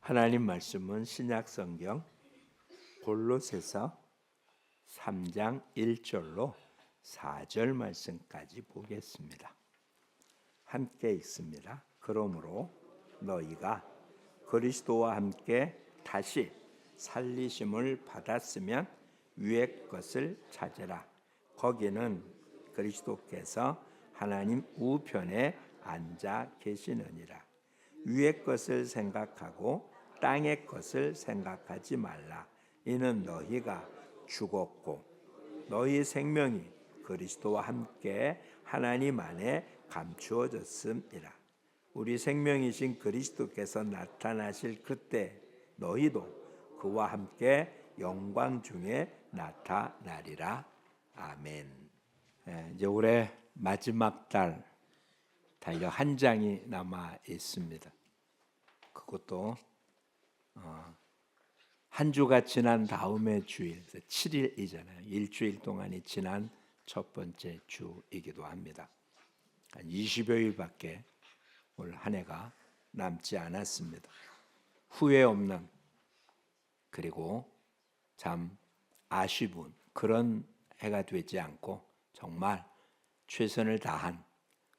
하나님 말씀은 신약 성경 골로새서 3장 1절로 4절 말씀까지 보겠습니다. 함께 읽습니다. 그러므로 너희가 그리스도와 함께 다시 살리심을 받았으면 위의 것을 찾으라. 거기는 그리스도께서 하나님 우편에 앉아 계시느니라. 위의 것을 생각하고 땅의 것을 생각하지 말라. 이는 너희가 죽었고 너희 생명이 그리스도와 함께 하나님 안에 감추어졌음이라. 우리 생명이신 그리스도께서 나타나실 그때 너희도 그와 함께 영광 중에 나타나리라. 아멘. 이제 올해 마지막 달 달력 한 장이 남아 있습니다. 그것도 한 주가 지난 다음의 주일, 7일이잖아요. 일주일 동안이 지난 첫 번째 주이기도 합니다. 한 20여일밖에 올 한 해가 남지 않았습니다. 후회 없는, 그리고 참 아쉬운 그런 해가 되지 않고 정말 최선을 다한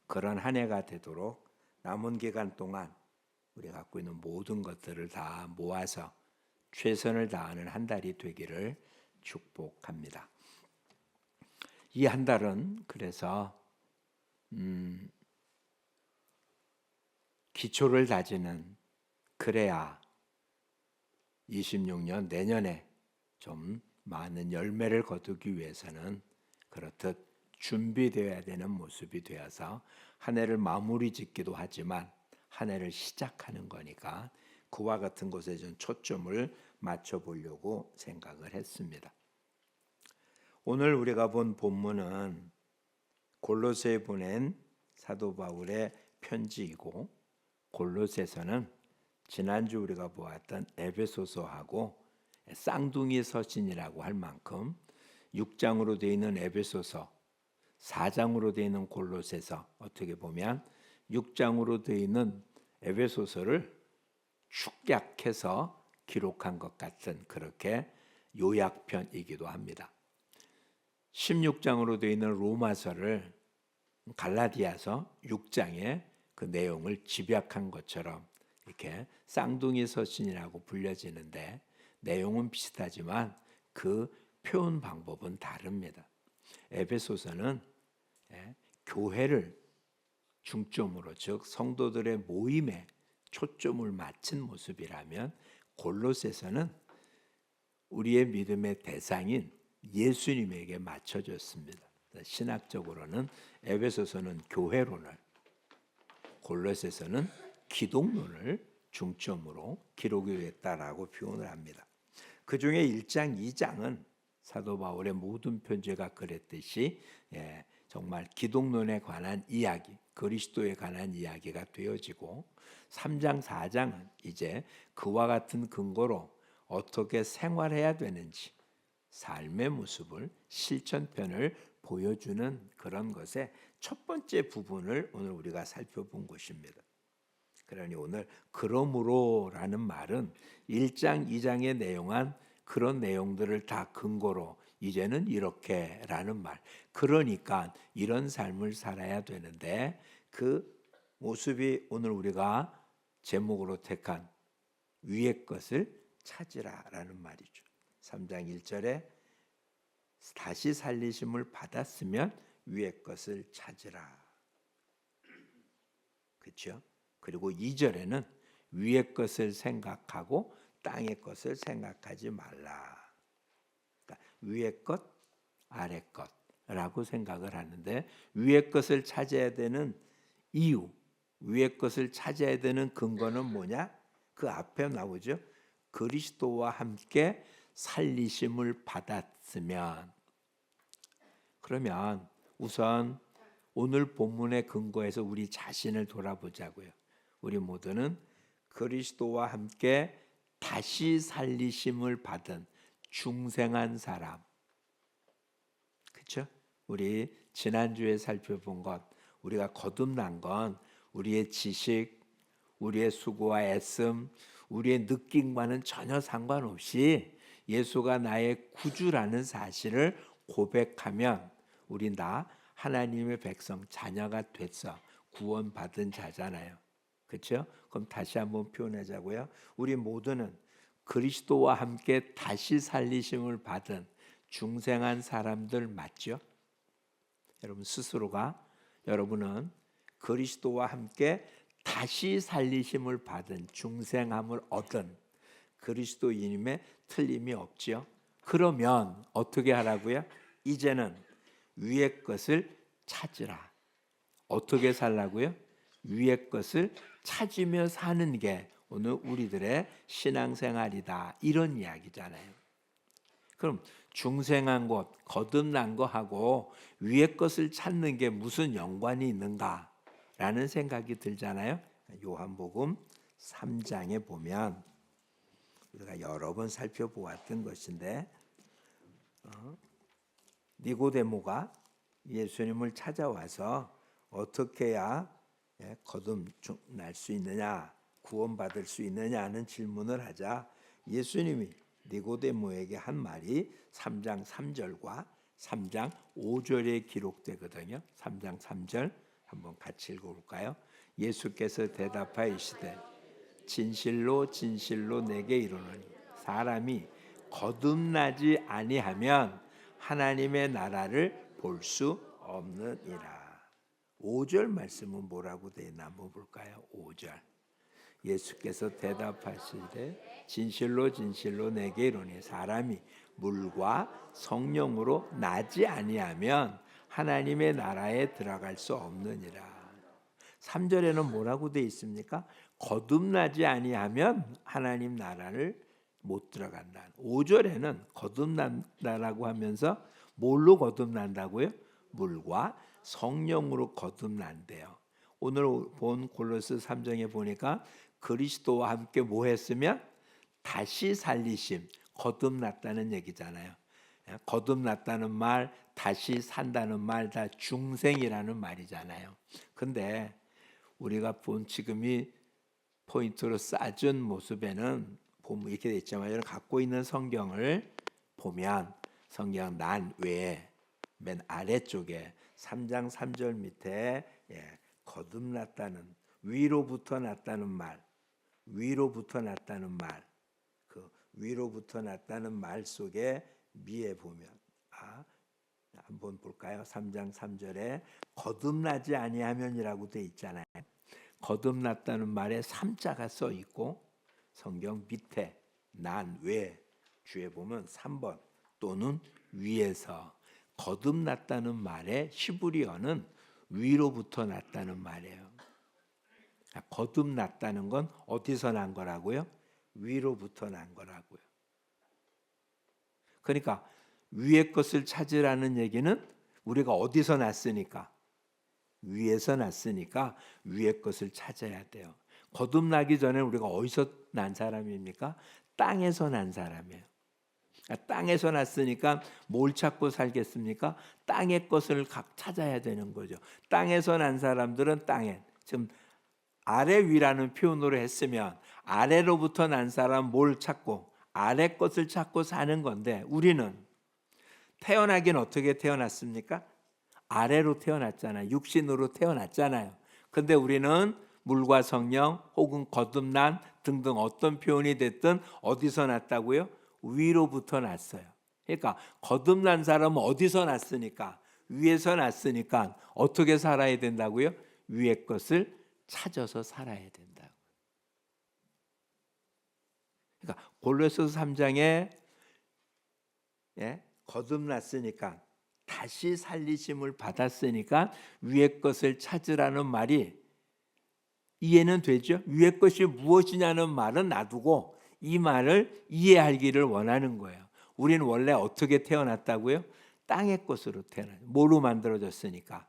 그런 한 해가 되도록 남은 기간 동안 우리가 갖고 있는 모든 것들을 다 모아서 최선을 다하는 한 달이 되기를 축복합니다. 이 한 달은 그래서 기초를 다지는, 그래야 26년 내년에 좀 많은 열매를 거두기 위해서는 그렇듯 준비되어야 되는 모습이 되어서 한 해를 마무리 짓기도 하지만 한 해를 시작하는 거니까 그와 같은 곳에 좀 초점을 맞춰보려고 생각을 했습니다. 오늘 우리가 본 본문은 골로새에 보낸 사도 바울의 편지이고, 골로새서는 지난주 우리가 보았던 에베소서하고 쌍둥이 서신이라고 할 만큼 6장으로 되어 있는 에베소서, 4장으로 되어 있는 골로새서, 어떻게 보면 6장으로 되어 있는 에베소서를 축약해서 기록한 것 같은 그렇게 요약편이기도 합니다. 16장으로 되어 있는 로마서를 갈라디아서 6장에 그 내용을 집약한 것처럼 이렇게 쌍둥이 서신이라고 불려지는데 내용은 비슷하지만 그 표현 방법은 다릅니다. 에베소서는 교회를 중점으로, 즉 성도들의 모임에 초점을 맞춘 모습이라면, 골로새서는 우리의 믿음의 대상인 예수님에게 맞춰졌습니다. 신학적으로는 에베소서는 교회론을, 골로새서는 기독론을 중점으로 기록이 됐다라고 표현을 합니다. 그 중에 1장, 2장은 사도 바울의 모든 편지가 그랬듯이 정말 기독론에 관한 이야기, 그리스도에 관한 이야기가 되어지고, 3장, 4장은 이제 그와 같은 근거로 어떻게 생활해야 되는지 삶의 모습을, 실천편을 보여주는 그런 것의 첫 번째 부분을 오늘 우리가 살펴본 것입니다. 그러니 오늘 그러므로라는 말은 1장, 2장에 내용한 그런 내용들을 다 근거로 이제는 이렇게라는 말, 그러니까 이런 삶을 살아야 되는데 그 모습이 오늘 우리가 제목으로 택한 위의 것을 찾으라라는 말이죠. 3장 1절에 다시 살리심을 받았으면 위의 것을 찾으라. 그렇죠? 그리고 2절에는 위의 것을 생각하고 땅의 것을 생각하지 말라. 그러니까 위의 것, 아래 것라고 생각을 하는데, 위의 것을 찾아야 되는 이유, 위의 것을 찾아야 되는 근거는 뭐냐? 그 앞에 나오죠. 그리스도와 함께 살리심을 받았으면. 그러면 우선 오늘 본문의 근거에서 우리 자신을 돌아보자고요. 우리 모두는 그리스도와 함께 다시 살리심을 받은 중생한 사람, 그렇죠? 우리 지난주에 살펴본 것, 우리가 거듭난 건 우리의 지식, 우리의 수고와 애씀, 우리의 느낌과는 전혀 상관없이 예수가 나의 구주라는 사실을 고백하면 우리 다 하나님의 백성 자녀가 됐어. 구원받은 자잖아요. 그렇죠? 그럼 다시 한번 표현하자고요. 우리 모두는 그리스도와 함께 다시 살리심을 받은 중생한 사람들 맞죠? 여러분 스스로가 여러분은 그리스도와 함께 다시 살리심을 받은 중생함을 얻은 그리스도인임에 틀림이 없지요. 그러면 어떻게 하라고요? 이제는 위의 것을 찾으라. 어떻게 살라고요? 위의 것을 찾으며 사는 게 오늘 우리들의 신앙생활이다. 이런 이야기잖아요. 그럼 중생한 것, 거듭난 것하고 위의 것을 찾는 게 무슨 연관이 있는가라는 생각이 들잖아요. 요한복음 3장에 보면 우리가 여러 번 살펴보았던 것인데 니고데모가 예수님을 찾아와서 어떻게 해야 거듭날 수 있느냐, 구원받을 수 있느냐 하는 질문을 하자 예수님이 니고데모에게 한 말이 3장 3절과 3장 5절에 기록되거든요. 3장 3절 한번 같이 읽어볼까요? 예수께서 대답하시되 진실로 진실로 내게 이르노니 사람이 거듭나지 아니하면 하나님의 나라를 볼 수 없느니라. 5절 말씀은 뭐라고 되어 있나 한번 볼까요? 5절 예수께서 대답하시되 진실로 진실로 내게 이르노니 사람이 물과 성령으로 나지 아니하면 하나님의 나라에 들어갈 수 없느니라. 3절에는 뭐라고 되어 있습니까? 거듭나지 아니하면 하나님 나라를 못 들어간다. 5절에는 거듭난다라고 하면서 뭘로 거듭난다고요? 물과 성령으로 거듭난대요. 오늘 본 골로새 3장에 보니까 그리스도와 함께 뭐 했으면 다시 살리심, 거듭났다는 얘기잖아요. 거듭났다는 말, 다시 산다는 말 다 중생이라는 말이잖아요. 근데 우리가 본 지금이 포인트로 쌓은 모습에는 보면 이렇게 돼 있지만 갖고 있는 성경을 보면 성경 난 외에 맨 아래쪽에 3장 3절 밑에 거듭났다는 위로부터 났다는 말, 위로부터 났다는 말, 그 위로부터 났다는 말 속에 미에 보면 한번 볼까요? 3장 3절에 거듭나지 아니하면이라고 돼 있잖아요. 거듭났다는 말에 3자가 써 있고 성경 밑에 난 외 주에 보면 3번 또는 위에서 거듭났다는 말의 히브리어는 위로부터 났다는 말이에요. 거듭났다는 건 어디서 난 거라고요? 위로부터 난 거라고요. 그러니까 위의 것을 찾으라는 얘기는 우리가 어디서 났으니까 위에서 났으니까 위의 것을 찾아야 돼요. 거듭나기 전에 우리가 어디서 난 사람입니까? 땅에서 난 사람이에요. 땅에서 났으니까 뭘 찾고 살겠습니까? 땅의 것을 각 찾아야 되는 거죠. 땅에서 난 사람들은 땅에 지금 아래 위라는 표현으로 했으면 아래로부터 난 사람 뭘 찾고 아래 것을 찾고 사는 건데 우리는 태어나긴 어떻게 태어났습니까? 아래로 태어났잖아요. 육신으로 태어났잖아요. 근데 우리는 물과 성령 혹은 거듭난 등등 어떤 표현이 됐든 어디서 났다고요? 위로부터 났어요. 그러니까 거듭난 사람은 어디서 났으니까 위에서 났으니까 어떻게 살아야 된다고요? 위의 것을 찾아서 살아야 된다고. 그러니까 골로새서 3장에 거듭났으니까 다시 살리심을 받았으니까 위의 것을 찾으라는 말이 이해는 되죠? 위의 것이 무엇이냐는 말은 놔두고 이 말을 이해하기를 원하는 거예요. 우리는 원래 어떻게 태어났다고요? 땅의 것으로 태어났어요. 뭐로 만들어졌으니까?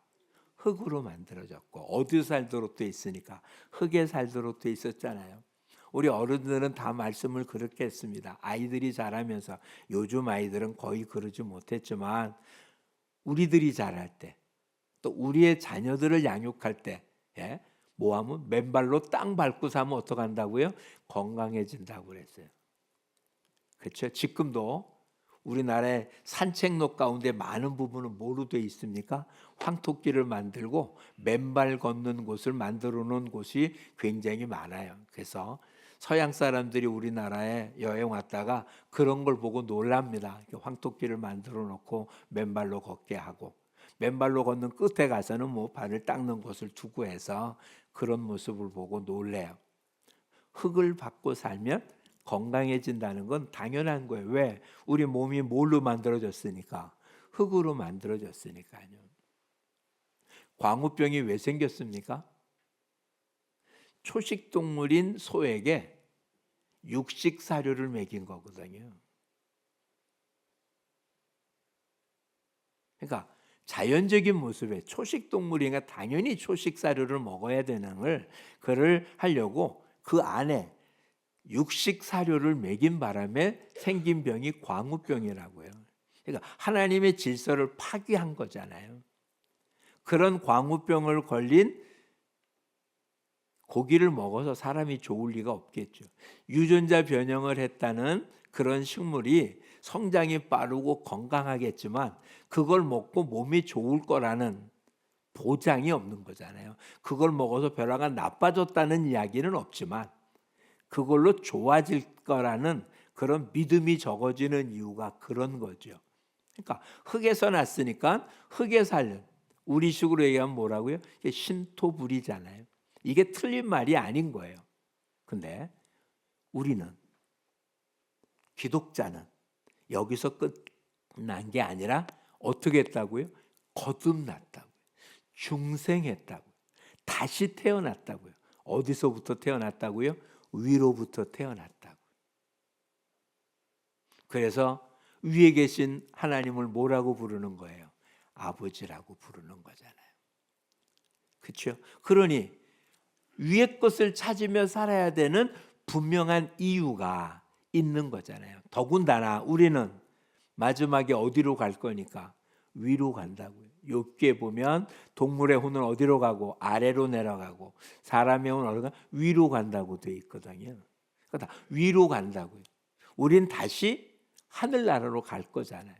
흙으로 만들어졌고 어디서 살도록 돼 있으니까 흙에 살도록 돼 있었잖아요. 우리 어른들은 다 말씀을 그렇게 했습니다. 아이들이 자라면서 요즘 아이들은 거의 그러지 못했지만 우리들이 자랄 때 또 우리의 자녀들을 양육할 때 뭐 하면 맨발로 땅 밟고 사면 어떡한다고요? 건강해진다고 그랬어요. 그렇죠? 지금도 우리나라의 산책로 가운데 많은 부분은 뭐로 되어 있습니까? 황토길을 만들고 맨발 걷는 곳을 만들어 놓은 곳이 굉장히 많아요. 그래서 서양 사람들이 우리나라에 여행 왔다가 그런 걸 보고 놀랍니다. 황토길을 만들어 놓고 맨발로 걷게 하고, 맨발로 걷는 끝에 가서는 뭐 발을 닦는 곳을 두고 해서 그런 모습을 보고 놀래요. 흙을 받고 살면 건강해진다는 건 당연한 거예요. 왜? 우리 몸이 뭘로 만들어졌으니까. 흙으로 만들어졌으니까요. 광우병이 왜 생겼습니까? 초식동물인 소에게 육식 사료를 먹인 거거든요. 그러니까 자연적인 모습에 초식동물이니까 당연히 초식 사료를 먹어야 되는 걸 그를 하려고 그 안에 육식 사료를 먹인 바람에 생긴 병이 광우병이라고요. 그러니까 하나님의 질서를 파괴한 거잖아요. 그런 광우병을 걸린 고기를 먹어서 사람이 좋을 리가 없겠죠. 유전자 변형을 했다는 그런 식물이 성장이 빠르고 건강하겠지만 그걸 먹고 몸이 좋을 거라는 보장이 없는 거잖아요. 그걸 먹어서 벼랑가 나빠졌다는 이야기는 없지만 그걸로 좋아질 거라는 그런 믿음이 적어지는 이유가 그런 거죠. 그러니까 흙에서 났으니까 흙에 살려. 우리식으로 얘기하면 뭐라고요? 신토불이잖아요. 이게 틀린 말이 아닌 거예요. 근데 우리는, 기독자는 여기서 끝난 게 아니라 어떻게 했다고요? 거듭났다고요. 중생했다고요. 다시 태어났다고요. 어디서부터 태어났다고요? 위로부터 태어났다고. 그래서 위에 계신 하나님을 뭐라고 부르는 거예요? 아버지라고 부르는 거잖아요. 그렇죠? 그러니 위의 것을 찾으며 살아야 되는 분명한 이유가 있는 거잖아요. 더군다나 우리는 마지막에 어디로 갈 거니까 위로 간다고요. 욥기에 보면 동물의 혼은 어디로 가고 아래로 내려가고 사람의 혼은 어디로 가고 위로 간다고 되어 있거든요. 그러니까 위로 간다고요. 우린 다시 하늘나라로 갈 거잖아요.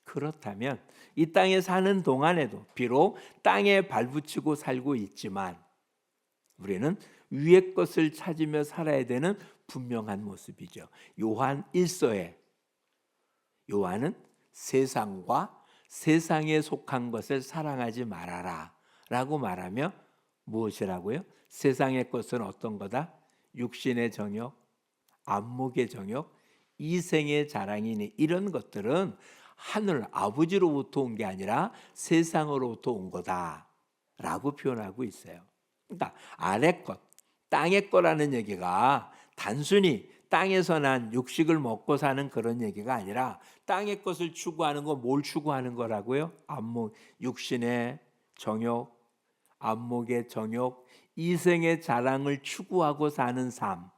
그렇다면 이 땅에 사는 동안에도 비록 땅에 발붙이고 살고 있지만 우리는 위의 것을 찾으며 살아야 되는 분명한 모습이죠. 요한 1서에 요한은 세상과 세상에 속한 것을 사랑하지 말아라 라고 말하며 무엇이라고요? 세상의 것은 어떤 거다? 육신의 정욕, 안목의 정욕, 이생의 자랑이니 이런 것들은 하늘 아버지로부터 온 게 아니라 세상으로부터 온 거다 라고 표현하고 있어요. 그러니까 아래 것, 땅의 거라는 얘기가 단순히 땅에서 난 육식을 먹고 사는 그런 얘기가 아니라 땅의 것을 추구하는 거, 뭘 추구하는 거라고요? 안목, 육신의 정욕, 안목의 정욕, 이생의 자랑을 추구하고 사는 삶.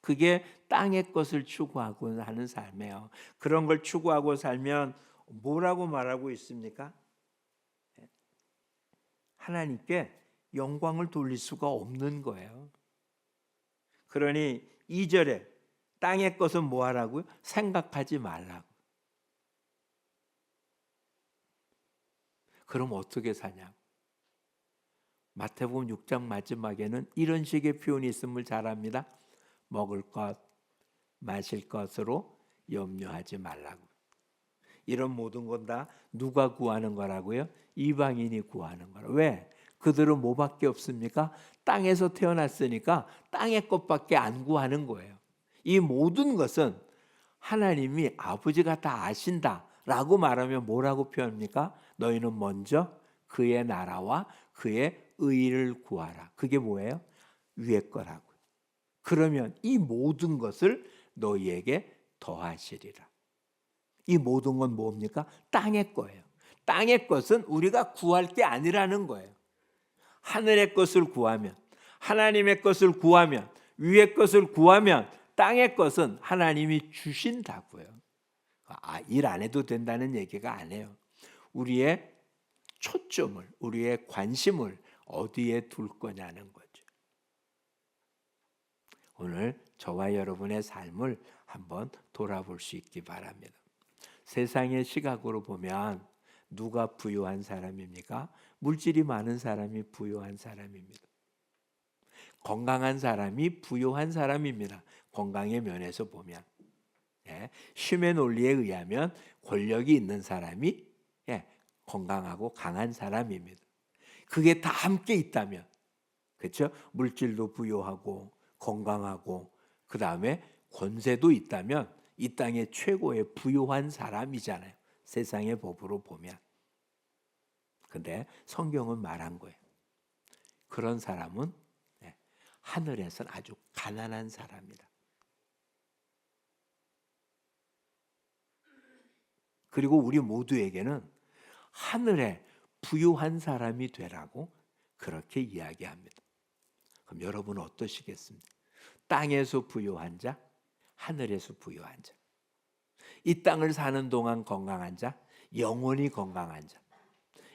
그게 땅의 것을 추구하고 하는 삶이에요. 그런 걸 추구하고 살면 뭐라고 말하고 있습니까? 하나님께 영광을 돌릴 수가 없는 거예요. 그러니 2절에 땅의 것은 뭐 하라고요? 생각하지 말라고. 그럼 어떻게 사냐고. 마태복음 6장 마지막에는 이런 식의 표현이 있음을 잘 압니다. 먹을 것, 마실 것으로 염려하지 말라고. 이런 모든 건 다 누가 구하는 거라고요? 이방인이 구하는 거라. 왜? 그들은 뭐밖에 없습니까? 땅에서 태어났으니까 땅의 것밖에 안 구하는 거예요. 이 모든 것은 하나님이 아버지가 다 아신다라고 말하면 뭐라고 표현합니까? 너희는 먼저 그의 나라와 그의 의를 구하라. 그게 뭐예요? 위의 거라고요. 그러면 이 모든 것을 너희에게 더하시리라. 이 모든 건 뭡니까? 땅의 거예요. 땅의 것은 우리가 구할 게 아니라는 거예요. 하늘의 것을 구하면, 하나님의 것을 구하면, 위의 것을 구하면 땅의 것은 하나님이 주신다고요. 일 안 해도 된다는 얘기가 아니에요. 우리의 초점을, 우리의 관심을 어디에 둘 거냐는 거죠. 오늘 저와 여러분의 삶을 한번 돌아볼 수 있기 바랍니다. 세상의 시각으로 보면 누가 부유한 사람입니까? 물질이 많은 사람이 부유한 사람입니다. 건강한 사람이 부유한 사람입니다. 건강의 면에서 보면. 쉼의 논리에 의하면 권력이 있는 사람이 건강하고 강한 사람입니다. 그게 다 함께 있다면, 그렇죠? 물질도 부유하고 건강하고 그 다음에 권세도 있다면 이 땅의 최고의 부유한 사람이잖아요. 세상의 법으로 보면. 근데 성경은 말한 거예요. 그런 사람은 하늘에서는 아주 가난한 사람이다. 그리고 우리 모두에게는 하늘에 부유한 사람이 되라고 그렇게 이야기합니다. 그럼 여러분은 어떠시겠습니까? 땅에서 부유한 자, 하늘에서 부유한 자. 이 땅을 사는 동안 건강한 자, 영원히 건강한 자.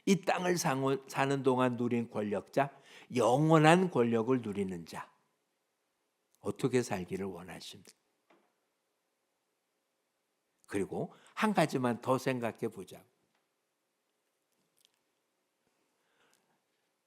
이 땅을 사는 동안 누린 권력자, 영원한 권력을 누리는 자. 어떻게 살기를 원하십니까? 그리고 한 가지만 더 생각해 보자.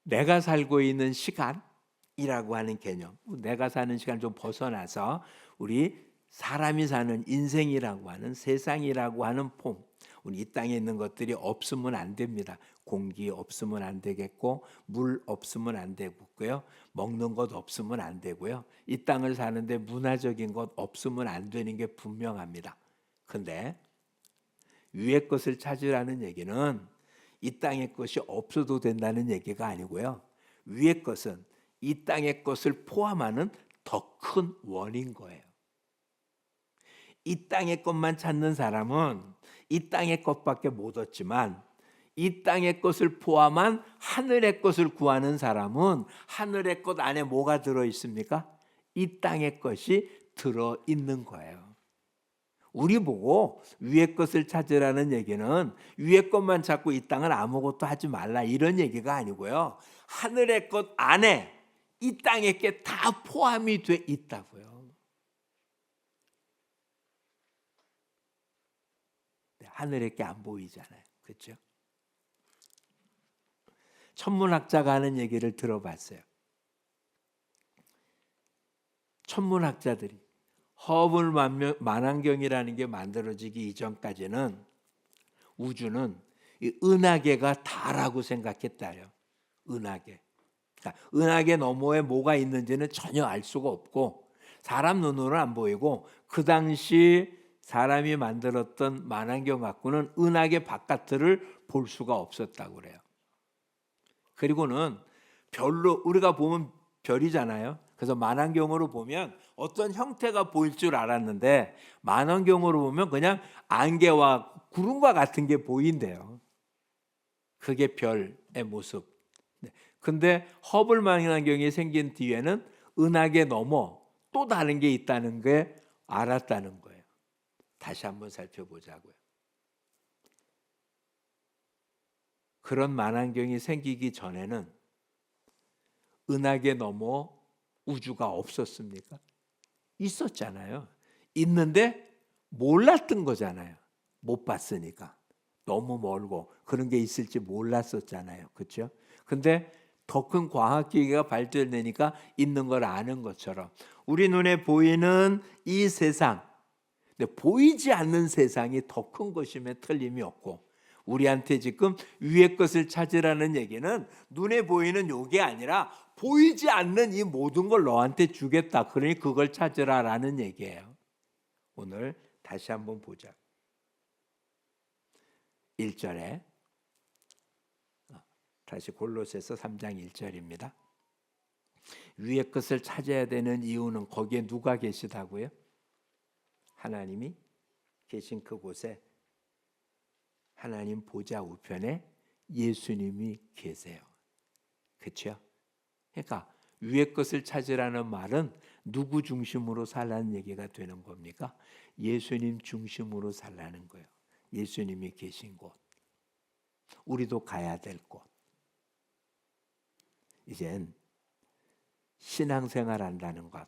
내가 살고 있는 시간이라고 하는 개념, 내가 사는 시간 좀 벗어나서 우리 사람이 사는 인생이라고 하는, 세상이라고 하는 폼, 우리 이 땅에 있는 것들이 없으면 안 됩니다. 공기 없으면 안 되겠고, 물 없으면 안 되고요, 먹는 것 없으면 안 되고요, 이 땅을 사는데 문화적인 것 없으면 안 되는 게 분명합니다. 근데 위의 것을 찾으라는 얘기는 이 땅의 것이 없어도 된다는 얘기가 아니고요, 위의 것은 이 땅의 것을 포함하는 더 큰 원인 거예요. 이 땅의 것만 찾는 사람은 이 땅의 것밖에 못 얻지만, 이 땅의 것을 포함한 하늘의 것을 구하는 사람은 하늘의 것 안에 뭐가 들어 있습니까? 이 땅의 것이 들어 있는 거예요. 우리 보고 위의 것을 찾으라는 얘기는 위의 것만 찾고 이 땅은 아무것도 하지 말라 이런 얘기가 아니고요, 하늘의 것 안에 이 땅의 게 다 포함이 돼 있다고요. 하늘의 게 안 보이잖아요. 그렇죠? 천문학자가 하는 얘기를 들어봤어요. 천문학자들이 허블 만환경이라는 게 만들어지기 이전까지는 우주는 이 은하계가 다라고 생각했다요. 은하계. 그러니까 은하계 너머에 뭐가 있는지는 전혀 알 수가 없고, 사람 눈으로는 안 보이고, 그 당시 사람이 만들었던 만환경 갖고는 은하계 바깥을 볼 수가 없었다고 그래요. 그리고는 별로, 우리가 보면 별이잖아요. 그래서 만환경으로 보면 어떤 형태가 보일 줄 알았는데 만환경으로 보면 그냥 안개와 구름과 같은 게 보인대요. 그게 별의 모습. 근데 허블 만환경이 생긴 뒤에는 은하계 넘어 또 다른 게 있다는 게 알았다는 거예요. 다시 한번 살펴보자고요. 그런 만환경이 생기기 전에는 은하계 넘어 우주가 없었습니까? 있었잖아요. 있는데 몰랐던 거잖아요. 못 봤으니까. 너무 멀고 그런 게 있을지 몰랐었잖아요. 그렇죠? 근데 더 큰 과학기기가 발전되니까 있는 걸 아는 것처럼 우리 눈에 보이는 이 세상, 근데 보이지 않는 세상이 더 큰 것임에 틀림이 없고, 우리한테 지금 위의 것을 찾으라는 얘기는 눈에 보이는 요게 아니라 보이지 않는 이 모든 걸 너한테 주겠다. 그러니 그걸 찾으라라는 얘기예요. 오늘 다시 한번 보자. 1절에 다시 골로새서 3장 1절입니다. 위의 것을 찾아야 되는 이유는 거기에 누가 계시다고요? 하나님이 계신 그곳에 하나님 보좌 우편에 예수님이 계세요. 그렇죠? 그러니까 위의 것을 찾으라는 말은 누구 중심으로 살라는 얘기가 되는 겁니까? 예수님 중심으로 살라는 거예요. 예수님이 계신 곳, 우리도 가야 될 곳. 이젠 신앙생활 한다는 것,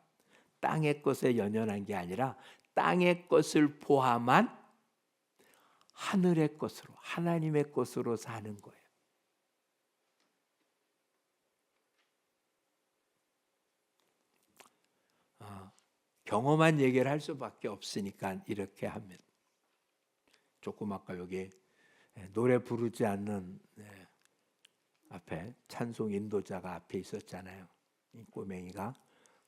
땅의 것에 연연한 게 아니라 땅의 것을 포함한 하늘의 것으로, 하나님의 것으로 사는 거예요. 경험한 얘기를 할 수밖에 없으니까 이렇게 합니다. 조금 아까 여기 노래 부르지 않는 앞에 찬송 인도자가 앞에 있었잖아요. 이 꼬맹이가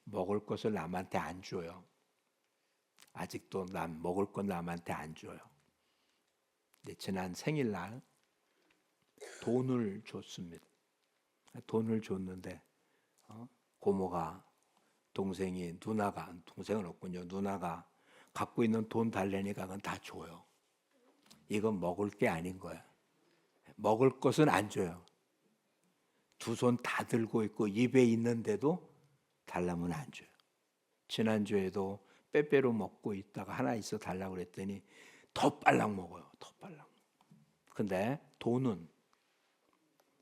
먹을 것을 남한테 안 줘요. 아직도 먹을 건 남한테 안 줘요. 근데 지난 생일날 돈을 줬습니다. 돈을 줬는데 고모가 동생은 없군요. 누나가 갖고 있는 돈 달래니까 그건 다 줘요. 이건 먹을 게 아닌 거야. 먹을 것은 안 줘요. 두 손 다 들고 있고 입에 있는데도 달라면 안 줘요. 지난주에도 빼빼로 먹고 있다가 하나 있어 달라고 그랬더니 더 빨랑 먹어요. 더 빨랑. 근데 돈은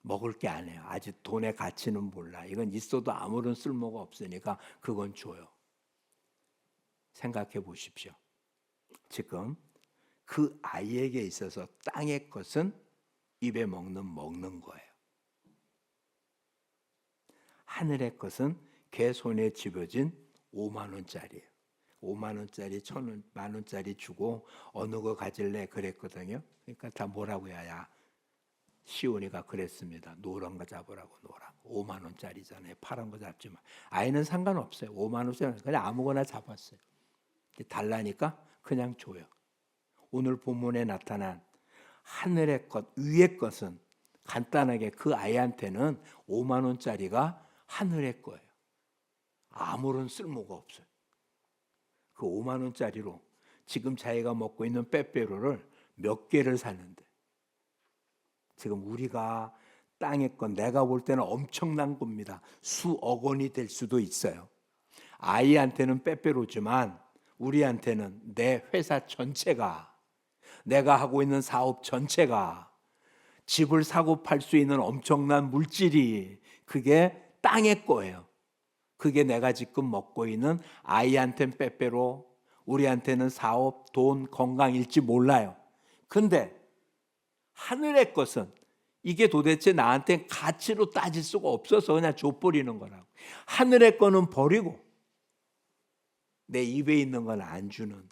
먹을 게 아니에요. 아직 돈의 가치는 몰라. 이건 있어도 아무런 쓸모가 없으니까 그건 줘요. 생각해 보십시오. 지금 그 아이에게 있어서 땅의 것은 입에 먹는 거예요. 하늘의 것은 걔 손에 집어진 5만 원짜리예요. 5만 원짜리, 1,000원, 1만 원짜리 주고 어느 거 가질래 그랬거든요. 그러니까 다 뭐라고 해야 시온이가 그랬습니다. 노란 거 잡으라고. 노란 5만 원짜리잖아요. 파란 거 잡지 마. 아이는 상관없어요. 5만 원짜리 그냥 아무거나 잡았어요. 달라니까 그냥 줘요. 오늘 본문에 나타난 하늘의 것, 위의 것은 간단하게 그 아이한테는 5만 원짜리가 하늘의 거예요. 아무런 쓸모가 없어요. 그 5만 원짜리로 지금 자기가 먹고 있는 빼빼로를 몇 개를 사는데, 지금 우리가 땅의 건 내가 볼 때는 엄청난 겁니다. 수억 원이 될 수도 있어요. 아이한테는 빼빼로지만 우리한테는 내 회사 전체가, 내가 하고 있는 사업 전체가, 집을 사고 팔 수 있는 엄청난 물질이 그게 땅의 거예요. 그게 내가 지금 먹고 있는 아이한테는 빼빼로, 우리한테는 사업, 돈, 건강일지 몰라요. 근데 하늘의 것은 이게 도대체 나한테 가치로 따질 수가 없어서 그냥 줘버리는 거라고. 하늘의 거는 버리고 내 입에 있는 건 안 주는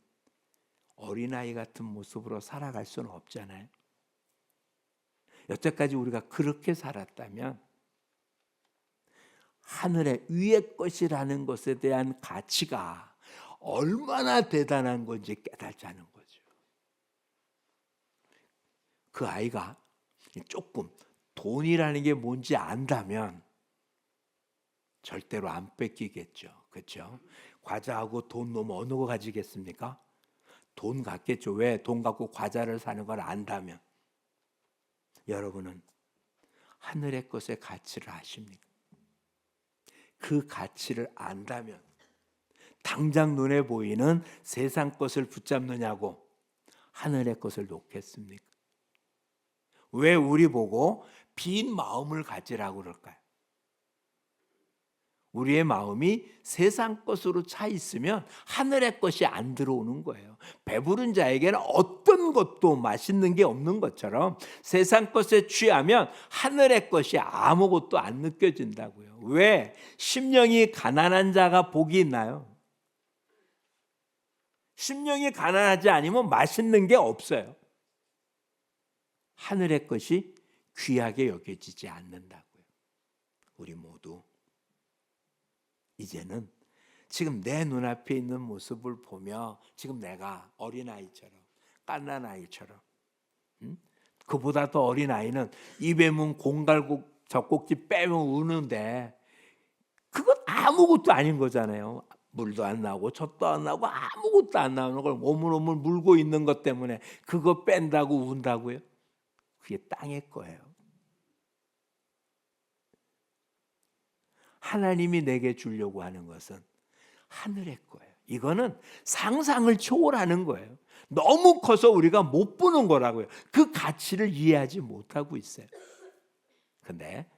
어린아이 같은 모습으로 살아갈 수는 없잖아요. 여태까지 우리가 그렇게 살았다면 하늘의 위의 것이라는 것에 대한 가치가 얼마나 대단한 건지 깨달자는 거죠. 그 아이가 조금 돈이라는 게 뭔지 안다면 절대로 안 뺏기겠죠. 그렇죠? 과자하고 돈 놓으면 어느 거 가지겠습니까? 돈 갖겠죠. 왜? 돈 갖고 과자를 사는 걸 안다면. 여러분은 하늘의 것의 가치를 아십니까? 그 가치를 안다면 당장 눈에 보이는 세상 것을 붙잡느냐고 하늘의 것을 놓겠습니까? 왜 우리 보고 빈 마음을 가지라고 그럴까요? 우리의 마음이 세상 것으로 차 있으면 하늘의 것이 안 들어오는 거예요. 배부른 자에게는 어떤 것도 맛있는 게 없는 것처럼 세상 것에 취하면 하늘의 것이 아무것도 안 느껴진다고요. 왜? 심령이 가난한 자가 복이 있나요? 심령이 가난하지 않으면 맛있는 게 없어요. 하늘의 것이 귀하게 여겨지지 않는다고요. 우리 모두 이제는 지금 내 눈앞에 있는 모습을 보며 지금 내가 어린아이처럼 갓난아이처럼 그보다 더 어린아이는 입에 문 공갈국 젖꼭지 빼면 우는데 그건 아무것도 아닌 거잖아요. 물도 안 나오고 젖도 안 나오고 아무것도 안 나오는 걸 오물오물 물고 있는 것 때문에 그거 뺀다고 운다고요? 그게 땅의 거예요. 하나님이 내게 주려고 하는 것은 하늘의 거예요. 이거는 상상을 초월하는 거예요. 너무 커서 우리가 못 보는 거라고요. 그 가치를 이해하지 못하고 있어요. 근데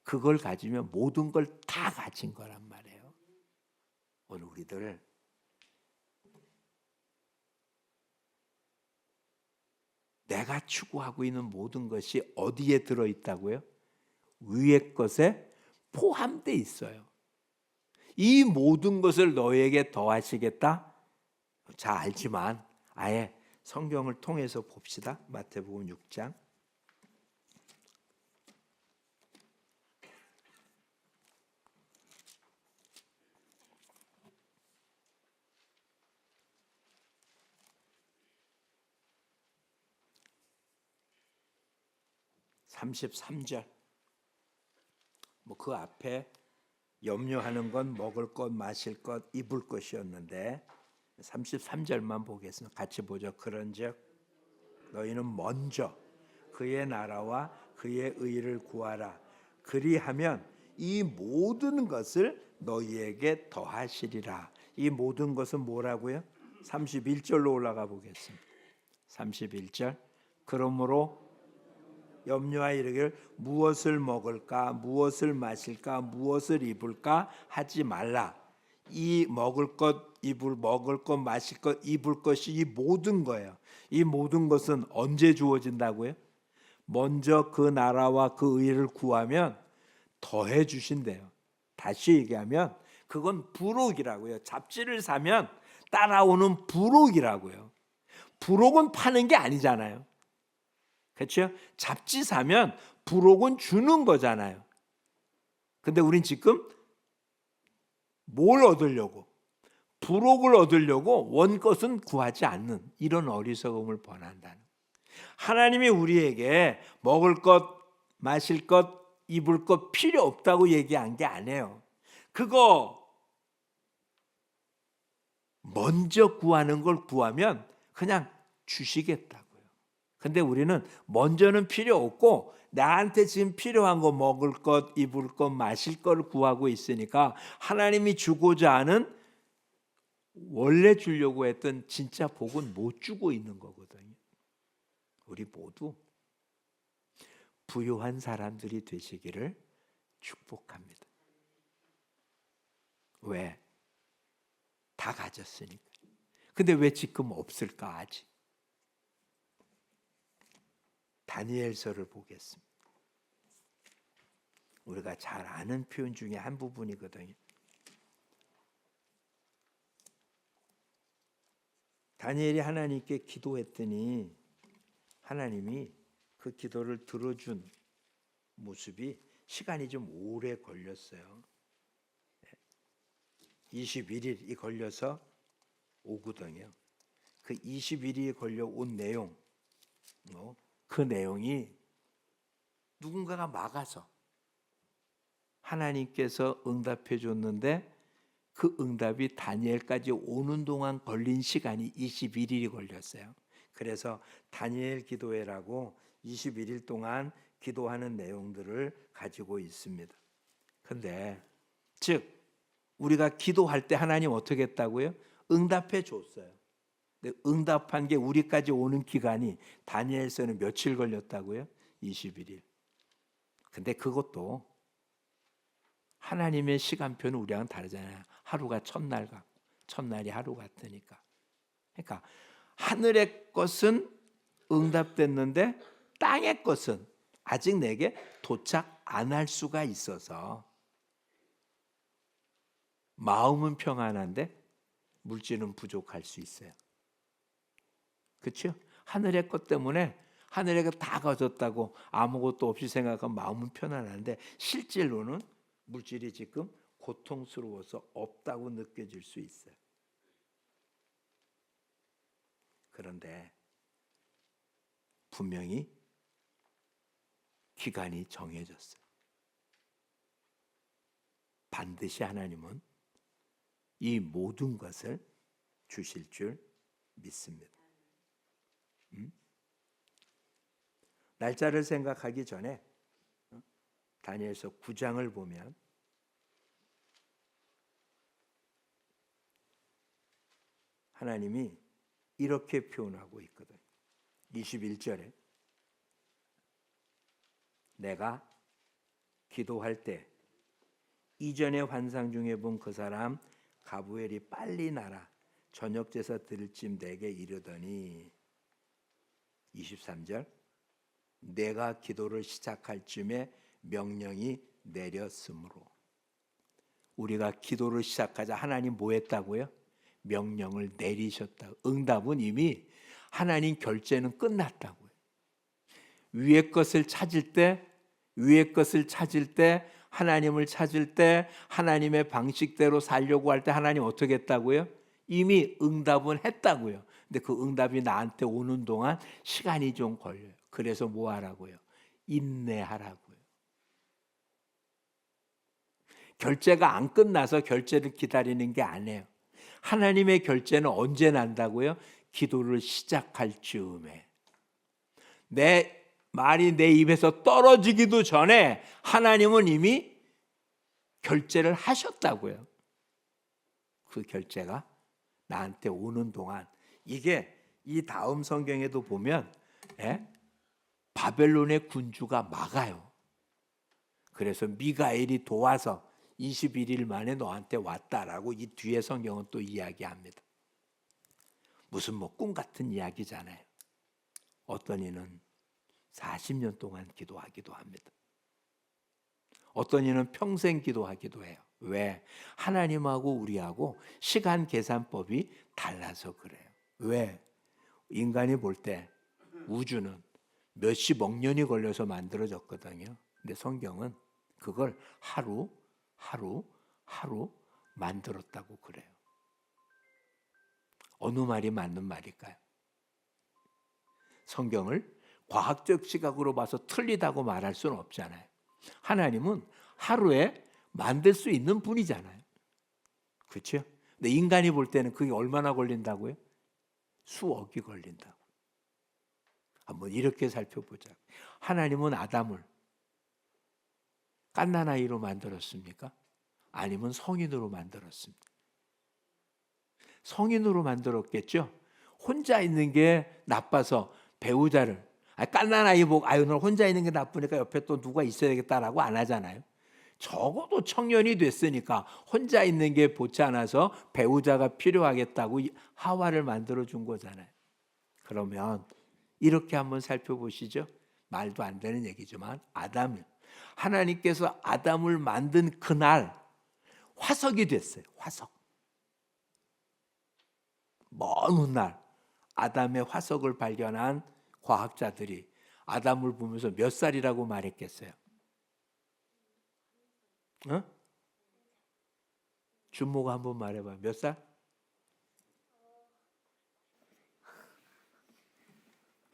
그걸 가지면 모든 걸 다 가진 거란 말이에요. 오늘 우리들 내가 추구하고 있는 모든 것이 어디에 들어있다고요? 위의 것에 포함되어 있어요. 이 모든 것을 너에게 더하시겠다? 잘 알지만 아예 성경을 통해서 봅시다. 마태복음 6장 33절. 그 앞에 염려하는 건 먹을 것, 마실 것, 입을 것이었는데 33절만 보겠습니다. 같이 보죠. 그런즉 너희는 먼저 그의 나라와 그의 의를 구하라. 그리하면 이 모든 것을 너희에게 더하시리라. 이 모든 것은 뭐라고요? 31절로 올라가 보겠습니다. 31절. 그러므로 염려하여 이르기를 무엇을 먹을까, 무엇을 마실까, 무엇을 입을까 하지 말라. 이 먹을 것, 먹을 것, 마실 것, 입을 것이 이 모든 거예요. 이 모든 것은 언제 주어진다고요? 먼저 그 나라와 그 의를 구하면 더해 주신대요. 다시 얘기하면 그건 부록이라고요. 잡지를 사면 따라오는 부록이라고요. 부록은 파는 게 아니잖아요. 그렇죠? 잡지 사면 부록은 주는 거잖아요. 근데 우린 지금 뭘 얻으려고? 부록을 얻으려고 원것은 구하지 않는 이런 어리석음을 범한다는. 하나님이 우리에게 먹을 것, 마실 것, 입을 것 필요 없다고 얘기한 게 아니에요. 그거 먼저 구하는 걸 구하면 그냥 주시겠다고요. 근데 우리는 먼저는 필요 없고 나한테 지금 필요한 거 먹을 것, 입을 것, 마실 걸 구하고 있으니까 하나님이 주고자 하는 원래 주려고 했던 진짜 복은 못 주고 있는 거거든요. 우리 모두 부유한 사람들이 되시기를 축복합니다. 왜? 다 가졌으니까. 근데 왜 지금 없을까 아직? 다니엘서를 보겠습니다. 우리가 잘 아는 표현 중에 한 부분이거든요. 다니엘이 하나님께 기도했더니 하나님이 그 기도를 들어준 모습이 시간이 좀 오래 걸렸어요. 21일이 걸려서 오거든요. 그 21일이 걸려 온 내용, 그 내용이 누군가가 막아서 하나님께서 응답해 줬는데 그 응답이 다니엘까지 오는 동안 걸린 시간이 21일이 걸렸어요. 그래서 다니엘 기도회라고 21일 동안 기도하는 내용들을 가지고 있습니다. 근데 즉 우리가 기도할 때 하나님 어떻게 했다고요? 응답해 줬어요. 근데 응답한 게 우리까지 오는 기간이 다니엘서는 며칠 걸렸다고요? 21일. 근데 그것도 하나님의 시간표는 우리랑 다르잖아요. 하루가 첫날 같고 첫날이 하루 같으니까. 그러니까 하늘의 것은 응답됐는데 땅의 것은 아직 내게 도착 안 할 수가 있어서 마음은 평안한데 물질은 부족할 수 있어요. 그렇죠? 하늘의 것 때문에 하늘의 것 다 가졌다고 아무것도 없이 생각하면 마음은 편안한데 실제로는 물질이 지금 고통스러워서 없다고 느껴질 수 있어요. 그런데 분명히 기간이 정해졌어요. 반드시 하나님은 이 모든 것을 주실 줄 믿습니다. 날짜를 생각하기 전에 다니엘서 9장을 보면 하나님이 이렇게 표현하고 있거든요. 21절에 내가 기도할 때 이전의 환상 중에 본 그 사람 가브엘이 빨리 나라 저녁 제사 드릴 쯤 내게 이르더니 23절 내가 기도를 시작할 쯤에 명령이 내렸으므로 우리가 기도를 시작하자 하나님 뭐 했다고요? 명령을 내리셨다. 응답은 이미 하나님 결제는 끝났다고요. 위의 것을 찾을 때 하나님을 찾을 때 하나님의 방식대로 살려고 할 때 하나님 어떻게 했다고요? 이미 응답은 했다고요. 근데 그 응답이 나한테 오는 동안 시간이 좀 걸려요. 그래서 뭐 하라고요? 인내하라고요. 결제가 안 끝나서 결제를 기다리는 게 아니에요. 하나님의 결제는 언제 난다고요? 기도를 시작할 즈음에. 내 말이 내 입에서 떨어지기도 전에 하나님은 이미 결제를 하셨다고요. 그 결제가 나한테 오는 동안 이게 이 다음 성경에도 보면 바벨론의 군주가 막아요. 그래서 미가엘이 도와서 21일 만에 너한테 왔다라고 이 뒤에 성경은 또 이야기합니다. 무슨 뭐 꿈 같은 이야기잖아요. 어떤 이는 40년 동안 기도하기도 합니다. 어떤 이는 평생 기도하기도 해요. 왜? 하나님하고 우리하고 시간 계산법이 달라서 그래요. 왜? 인간이 볼 때 우주는 몇십억 년이 걸려서 만들어졌거든요. 근데 성경은 그걸 하루 만들었다고 그래요. 어느 말이 맞는 말일까요? 성경을 과학적 시각으로 봐서 틀리다고 말할 수는 없잖아요. 하나님은 하루에 만들 수 있는 분이잖아요. 그렇죠? 근데 인간이 볼 때는 그게 얼마나 걸린다고요? 수억이 걸린다고. 한번 이렇게 살펴보자. 하나님은 아담을 갓난아이로 만들었습니까? 아니면 성인으로 만들었습니까? 성인으로 만들었겠죠? 혼자 있는 게 나빠서 배우자를 갓난아이 보고 너 혼자 있는 게 나쁘니까 옆에 또 누가 있어야겠다라고 안 하잖아요. 적어도 청년이 됐으니까 혼자 있는 게 좋지 않아서 배우자가 필요하겠다고 하와를 만들어준 거잖아요. 그러면 이렇게 한번 살펴보시죠. 말도 안 되는 얘기지만 하나님께서 아담을 만든 그날 화석이 됐어요. 화석. 먼 훗날 아담의 화석을 발견한 과학자들이 아담을 보면서 몇 살이라고 말했겠어요? 준모가 한번 말해봐요. 몇 살?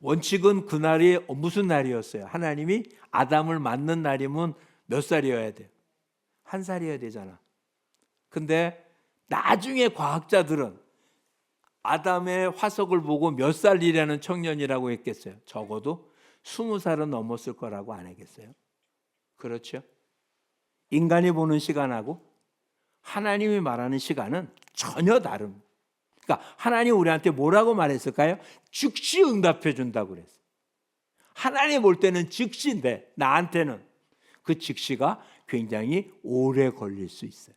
원칙은 그날이 무슨 날이었어요? 하나님이 아담을 만든 날이면 몇 살이어야 돼요? 1살이어야 되잖아. 근데 나중에 과학자들은 아담의 화석을 보고 몇 살이라는 청년이라고 했겠어요? 적어도 20살은 넘었을 거라고 안 하겠어요? 그렇죠? 인간이 보는 시간하고 하나님이 말하는 시간은 전혀 다릅니다. 그러니까 하나님 우리한테 뭐라고 말했을까요? 즉시 응답해 준다고 그랬어요. 하나님 볼 때는 즉시인데 나한테는 그 즉시가 굉장히 오래 걸릴 수 있어요.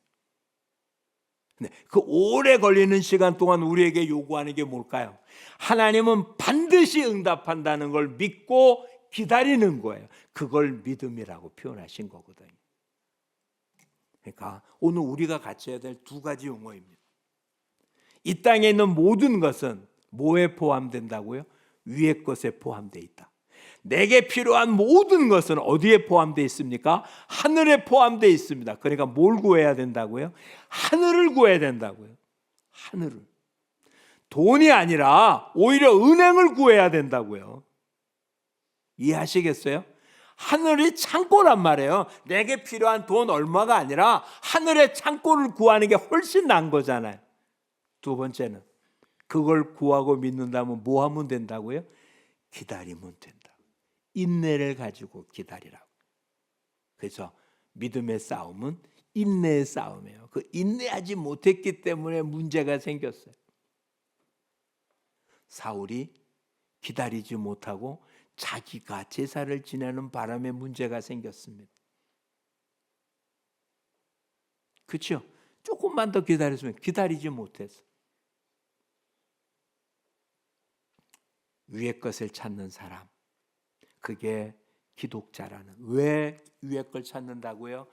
근데 그 오래 걸리는 시간 동안 우리에게 요구하는 게 뭘까요? 하나님은 반드시 응답한다는 걸 믿고 기다리는 거예요. 그걸 믿음이라고 표현하신 거거든요. 그러니까 오늘 우리가 같이 해야 될 2가지 용어입니다. 이 땅에 있는 모든 것은 뭐에 포함된다고요? 위의 것에 포함되어 있다. 내게 필요한 모든 것은 어디에 포함되어 있습니까? 하늘에 포함되어 있습니다. 그러니까 뭘 구해야 된다고요? 하늘을 구해야 된다고요. 하늘을. 돈이 아니라 오히려 은행을 구해야 된다고요. 이해하시겠어요? 하늘이 창고란 말이에요. 내게 필요한 돈 얼마가 아니라 하늘의 창고를 구하는 게 훨씬 나은 거잖아요. 2번째는 그걸 구하고 믿는다면 뭐 하면 된다고요? 기다리면 된다. 인내를 가지고 기다리라고. 그래서 믿음의 싸움은 인내의 싸움이에요. 그 인내하지 못했기 때문에 문제가 생겼어요. 사울이 기다리지 못하고 자기가 제사를 지내는 바람에 문제가 생겼습니다. 그렇죠? 조금만 더 기다렸으면 기다리지 못했어. 위의 것을 찾는 사람, 그게 기독자라는. 왜 위의 걸 찾는다고요?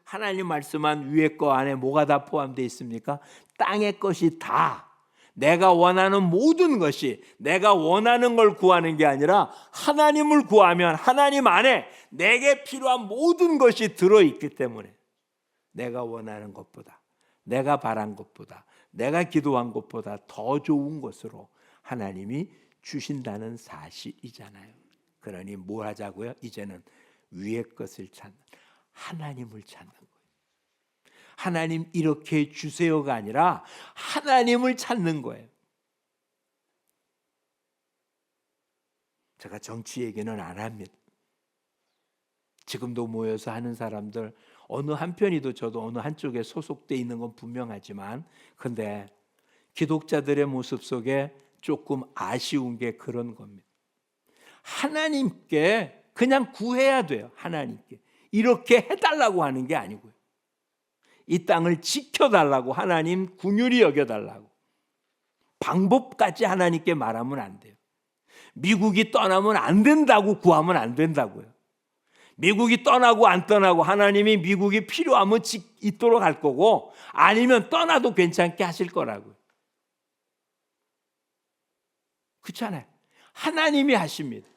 하나님 말씀한 위의 거 안에 뭐가 다 포함되어 있습니까? 땅의 것이 다, 내가 원하는 모든 것이, 내가 원하는 걸 구하는 게 아니라 하나님을 구하면 하나님 안에 내게 필요한 모든 것이 들어있기 때문에 내가 원하는 것보다, 내가 바란 것보다, 내가 기도한 것보다 더 좋은 것으로 하나님이 주신다는 사실이잖아요. 그러니 뭘 하자고요? 이제는 위의 것을 찾는, 하나님을 찾는 거예요. 하나님 이렇게 주세요가 아니라 하나님을 찾는 거예요. 제가 정치 얘기는 안 합니다. 지금도 모여서 하는 사람들 어느 한편이도 저도 어느 한쪽에 소속돼 있는 건 분명하지만, 근데 기독자들의 모습 속에 조금 아쉬운 게 그런 겁니다. 하나님께 그냥 구해야 돼요. 하나님께 이렇게 해달라고 하는 게 아니고요. 이 땅을 지켜달라고, 하나님 긍휼히 여겨달라고, 방법까지 하나님께 말하면 안 돼요. 미국이 떠나면 안 된다고 구하면 안 된다고요. 미국이 떠나고 안 떠나고 하나님이 미국이 필요하면 있도록 할 거고, 아니면 떠나도 괜찮게 하실 거라고요. 그렇잖아요. 하나님이 하십니다.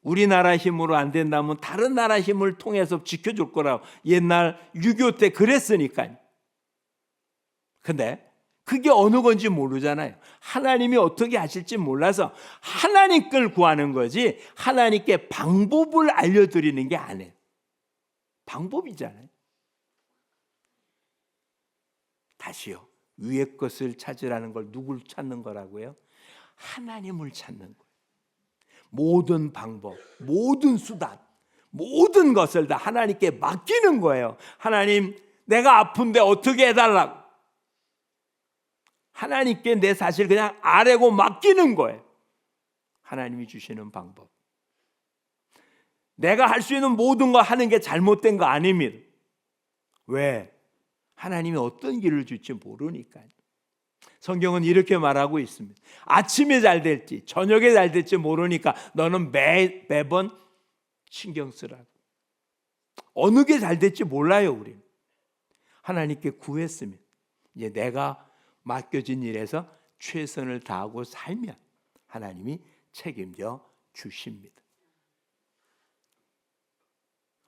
우리나라 힘으로 안 된다면 다른 나라 힘을 통해서 지켜줄 거라고 옛날 6.25 때 그랬으니까요. 근데 그게 어느 건지 모르잖아요. 하나님이 어떻게 하실지 몰라서 하나님 걸 구하는 거지, 하나님께 방법을 알려드리는 게 아니에요. 방법이잖아요. 다시요. 위의 것을 찾으라는 걸 누굴 찾는 거라고요? 하나님을 찾는 거예요. 모든 방법, 모든 수단, 모든 것을 다 하나님께 맡기는 거예요. 하나님, 내가 아픈데 어떻게 해달라고. 하나님께 내 사실 그냥 아뢰고 맡기는 거예요. 하나님이 주시는 방법. 내가 할 수 있는 모든 거 하는 게 잘못된 거 아닙니다. 왜? 하나님이 어떤 길을 줄지 모르니까요. 성경은 이렇게 말하고 있습니다. 아침에 잘 될지 저녁에 잘 될지 모르니까 너는 매번 신경 쓰라고. 어느 게 잘 될지 몰라요. 우리는 하나님께 구했습니다. 이제 내가 맡겨진 일에서 최선을 다하고 살면 하나님이 책임져 주십니다.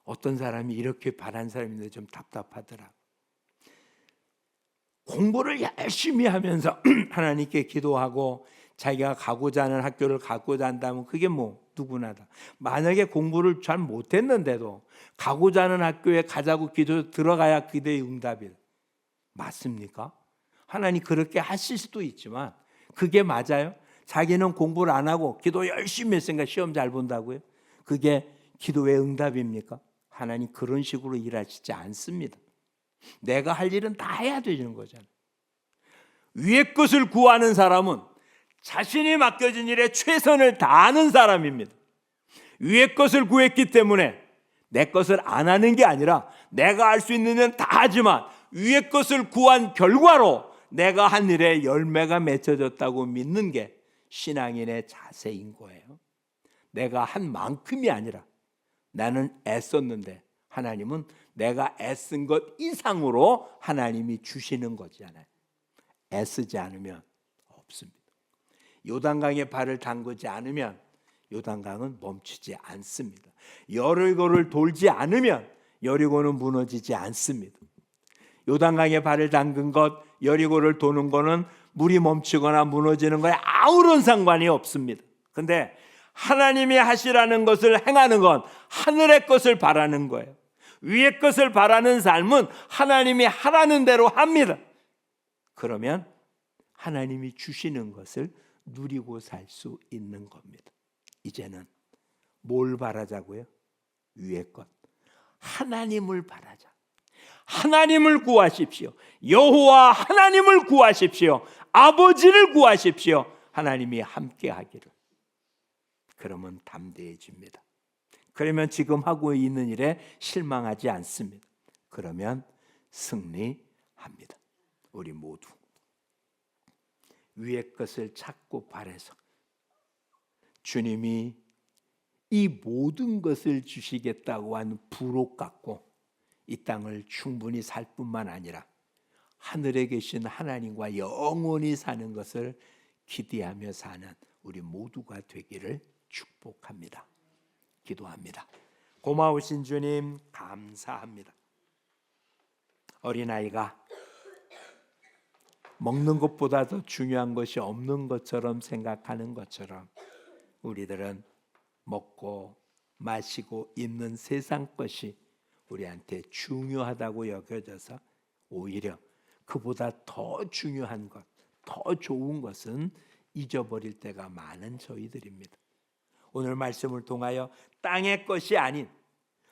어떤 사람이 이렇게 바란 사람인데 좀 답답하더라고요. 공부를 열심히 하면서 하나님께 기도하고 자기가 가고자 하는 학교를 가고자 한다면 그게 뭐 누구나 다. 만약에 공부를 잘 못했는데도 가고자 하는 학교에 가자고 기도 들어가야 기도의 응답이 맞습니까? 하나님 그렇게 하실 수도 있지만 그게 맞아요? 자기는 공부를 안 하고 기도 열심히 했으니까 시험 잘 본다고요? 그게 기도의 응답입니까? 하나님 그런 식으로 일하시지 않습니다. 내가 할 일은 다 해야 되는 거잖아요. 위의 것을 구하는 사람은 자신이 맡겨진 일에 최선을 다하는 사람입니다. 위의 것을 구했기 때문에 내 것을 안 하는 게 아니라 내가 할 수 있는 일은 다 하지만 위의 것을 구한 결과로 내가 한 일에 열매가 맺혀졌다고 믿는 게 신앙인의 자세인 거예요. 내가 한 만큼이 아니라 나는 애썼는데 하나님은 내가 애쓴 것 이상으로 하나님이 주시는 거잖아요. 애쓰지 않으면 없습니다. 요단강에 발을 담그지 않으면 요단강은 멈추지 않습니다. 여리고를 돌지 않으면 여리고는 무너지지 않습니다. 요단강에 발을 담근 것, 여리고를 도는 거는 물이 멈추거나 무너지는 거에 아무런 상관이 없습니다. 근데 하나님이 하시라는 것을 행하는 건 하늘의 것을 바라는 거예요. 위의 것을 바라는 삶은 하나님이 하라는 대로 합니다. 그러면 하나님이 주시는 것을 누리고 살 수 있는 겁니다. 이제는 뭘 바라자고요? 위의 것. 하나님을 바라자. 하나님을 구하십시오. 여호와 하나님을 구하십시오. 아버지를 구하십시오. 하나님이 함께 하기를. 그러면 담대해집니다. 그러면 지금 하고 있는 일에 실망하지 않습니다. 그러면 승리합니다. 우리 모두 위의 것을 찾고 바라서 주님이 이 모든 것을 주시겠다고 한 부록 갖고 이 땅을 충분히 살 뿐만 아니라 하늘에 계신 하나님과 영원히 사는 것을 기대하며 사는 우리 모두가 되기를 축복합니다. 기도합니다. 고마우신 주님 감사합니다. 어린아이가 먹는 것보다 더 중요한 것이 없는 것처럼 생각하는 것처럼 우리들은 먹고 마시고 입는 세상 것이 우리한테 중요하다고 여겨져서 오히려 그보다 더 중요한 것, 더 좋은 것은 잊어버릴 때가 많은 저희들입니다. 오늘 말씀을 통하여 땅의 것이 아닌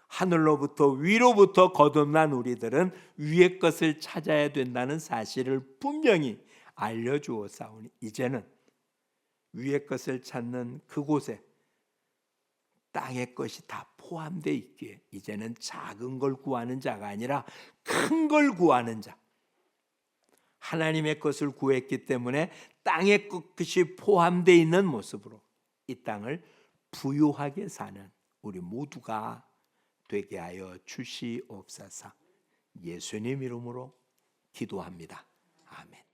하늘로부터 위로부터 거듭난 우리들은 위의 것을 찾아야 된다는 사실을 분명히 알려주었사오니 이제는 위의 것을 찾는 그곳에 땅의 것이 다 포함되어 있기에 이제는 작은 걸 구하는 자가 아니라 큰 걸 구하는 자, 하나님의 것을 구했기 때문에 땅의 것이 포함되어 있는 모습으로 이 땅을 부유하게 사는 우리 모두가 되게 하여 주시옵소서. 예수님 이름으로 기도합니다. 아멘.